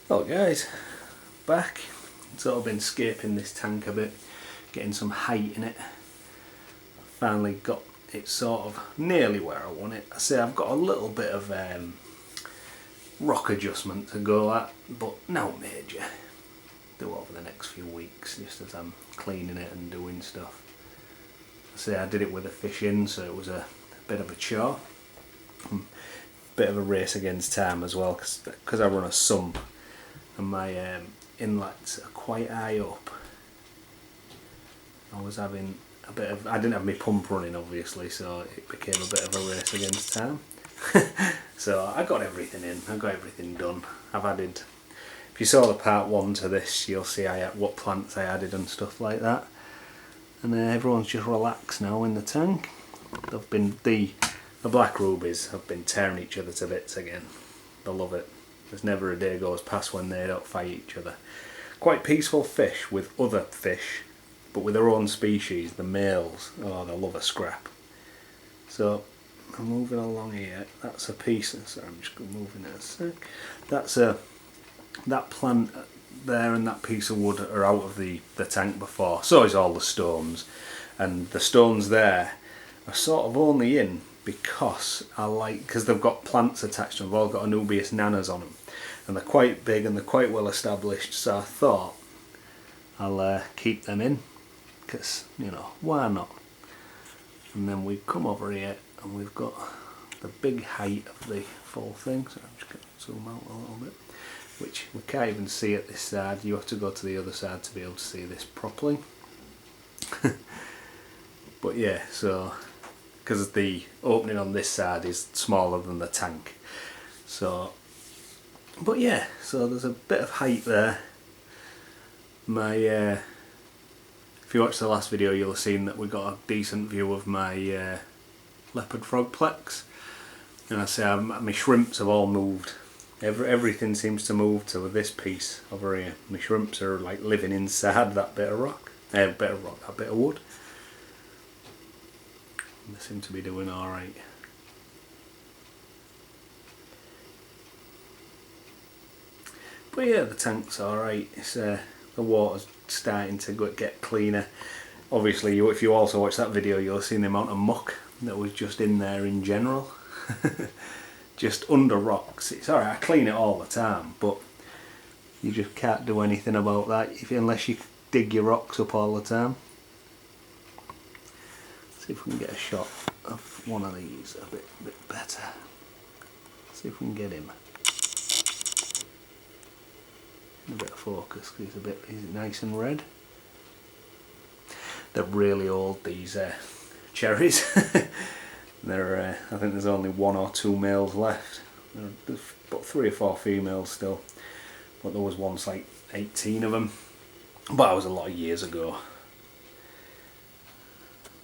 Well guys, back. Sort of been scaping this tank a bit, getting some height in it. Finally got it sort of nearly where I want it. I say I've got a little bit of rock adjustment to go at, but no major. Do over the next few weeks just as I'm cleaning it and doing stuff. I say I did it with a fish in, so it was a bit of a chore. Bit of a race against time as well, because I run a sump and my inlets are quite high up. I was having a bit of, I didn't have my pump running obviously, so it became a bit of a race against time. So I got everything in, I got everything done. I've added, if you saw the part 1 to this, you'll see what plants I added and stuff like that. And everyone's just relaxed now in the tank. They've been, the black rubies have been tearing each other to bits again. They love it. There's never a day goes past when they don't fight each other. Quite peaceful fish with other fish, but with their own species, the males, oh, they love a scrap. So I'm moving along here. That's a piece. Sorry, I'm just moving it a sec. That's that plant there and that piece of wood are out of the tank before. So is all the stones, and the stones there are sort of only in because because they've got plants attached to them. They've all got Anubias nanas on them, and they're quite big and they're quite well established. So I thought I'll keep them in, because you know, why not? And then we come over here and we've got the big height of the full thing. So I'm just going to zoom out a little bit, which we can't even see at this side. You have to go to the other side to be able to see this properly. But yeah, so because the opening on this side is smaller than the tank, so but yeah, so there's a bit of height there. My if you watched the last video, you'll have seen that we got a decent view of my leopard frogplex, and I say my shrimps have all moved. Everything seems to move to this piece over here. My shrimps are like living inside that bit of rock, that bit of wood. They seem to be doing alright. But yeah, the tank's alright. It's the water's starting to get cleaner. Obviously, if you also watch that video, you'll see the amount of muck that was just in there in general. Just under rocks. It's alright, I clean it all the time, but you just can't do anything about that unless you dig your rocks up all the time. See if we can get a shot of one of these a bit better. See if we can get him in a bit of focus, because he's nice and red. They're really old, these cherries. They're I think there's only 1 or 2 males left. There's about 3 or 4 females still, but there was once like 18 of them, but that was a lot of years ago.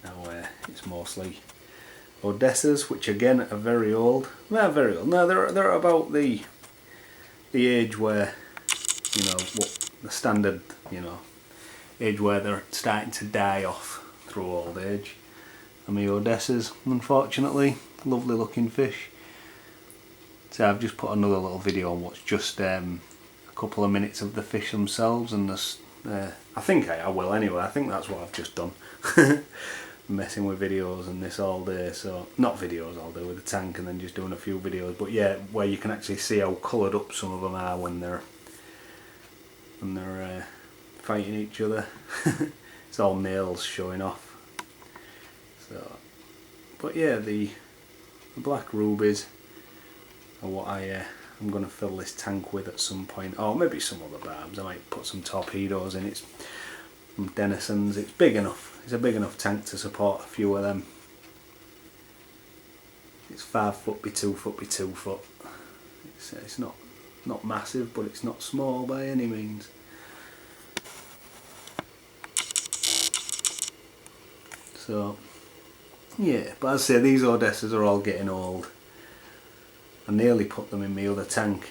Now it's mostly Odessas, which again are very old. They're very old. No, they're about the age where, you know, what the standard, you know, age where they're starting to die off through old age. I mean, Odessas, unfortunately, lovely looking fish. So I've just put another little video on what's just a couple of minutes of the fish themselves, and I think I will anyway. I think that's what I've just done. Messing with videos and this all day, so not videos all day with the tank and then just doing a few videos, but yeah, where you can actually see how coloured up some of them are when they're fighting each other. It's all males showing off. So, but yeah, the black rubies are what I'm going to fill this tank with at some point, or maybe some other barbs. I might put some torpedoes in. It's some denisons. It's big enough. It's a big enough tank to support a few of them. It's 5 foot by 2 foot by 2 foot. It's not massive, but it's not small by any means. So yeah, but as I say, these Odessas are all getting old. I nearly put them in my other tank.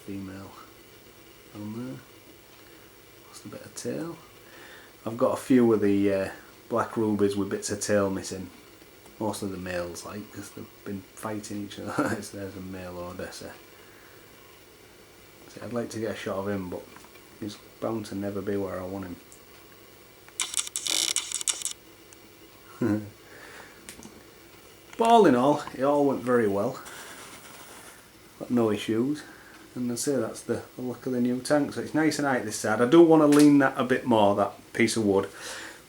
Female on there. Lost a bit of tail. I've got a few of the black rubies with bits of tail missing. Mostly the males, like, because they've been fighting each other. There's a male Odessa. See, I'd like to get a shot of him, but he's bound to never be where I want him. But all in all, it all went very well. Got no issues. And I say that's the look of the new tank. So it's nice and high this side. I do want to lean that a bit more, that piece of wood.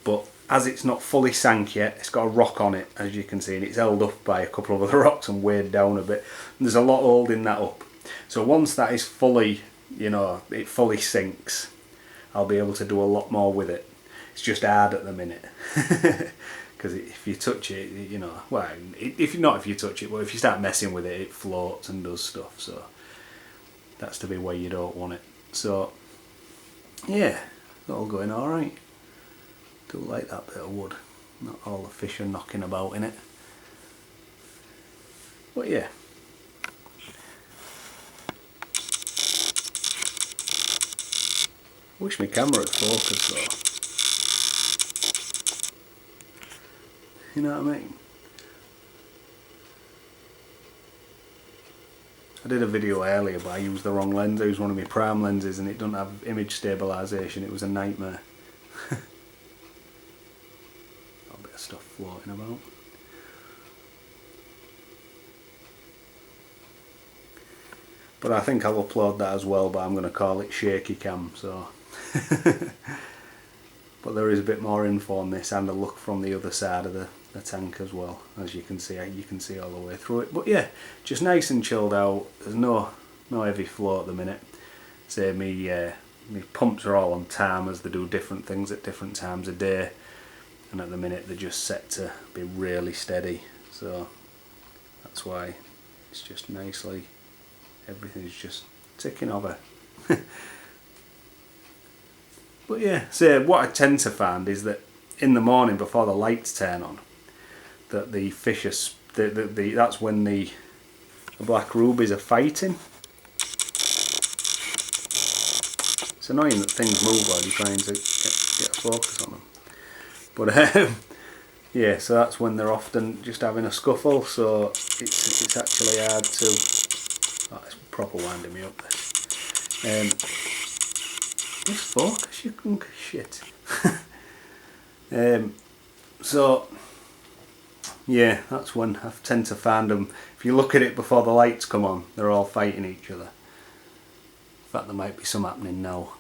But as it's not fully sank yet, it's got a rock on it, as you can see. And it's held up by a couple of other rocks and weighed down a bit. And there's a lot holding that up. So once that is fully, you know, it fully sinks, I'll be able to do a lot more with it. It's just hard at the minute. Because if you touch it, you know, well, if you touch it, but if you start messing with it, it floats and does stuff. So that's to be where you don't want it. So yeah, it's all going all right. Do like that bit of wood. Not all the fish are knocking about in it. But yeah. Wish my camera had focused though. You know what I mean? I did a video earlier but I used the wrong lens. I used one of my prime lenses and it doesn't have image stabilisation. It was a nightmare. A bit of stuff floating about. But I think I'll upload that as well, but I'm going to call it shaky cam, so. But there is a bit more info on this and a look from the other side of the tank as well. As you can see all the way through it. But yeah, just nice and chilled out. There's no heavy flow at the minute. Say me pumps are all on timers. They do different things at different times of day, and at the minute they're just set to be really steady. So that's why it's just nicely, everything's just ticking over. But yeah, so what I tend to find is that in the morning before the lights turn on, that the fish are, that's when the black rubies are fighting. It's annoying that things move while you're trying to get a focus on them. But yeah, so that's when they're often just having a scuffle. So it's actually hard to. Oh, it's proper winding me up there. Just focus, you can shit. So yeah, that's when I tend to find them. If you look at it before the lights come on, they're all fighting each other. In fact, there might be some happening now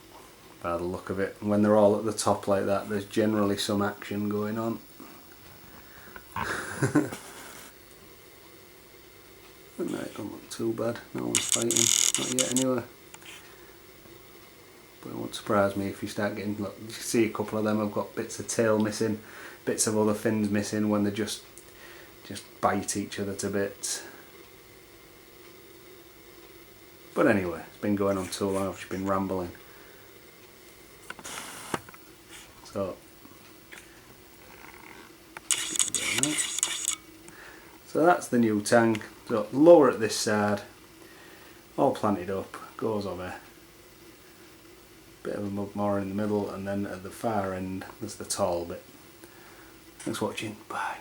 by the look of it. And when they're all at the top like that, there's generally some action going on. But no, it don't look too bad. No one's fighting, not yet anyway. But it won't surprise me if you start getting, look, you see a couple of them have got bits of tail missing, bits of other fins missing when they just bite each other to bits. But anyway, it's been going on too long, I've just been rambling. So that's the new tank. So lower at this side, all planted up, goes over. Bit of a mud more in the middle, and then at the far end there's the tall bit. Thanks for watching, bye.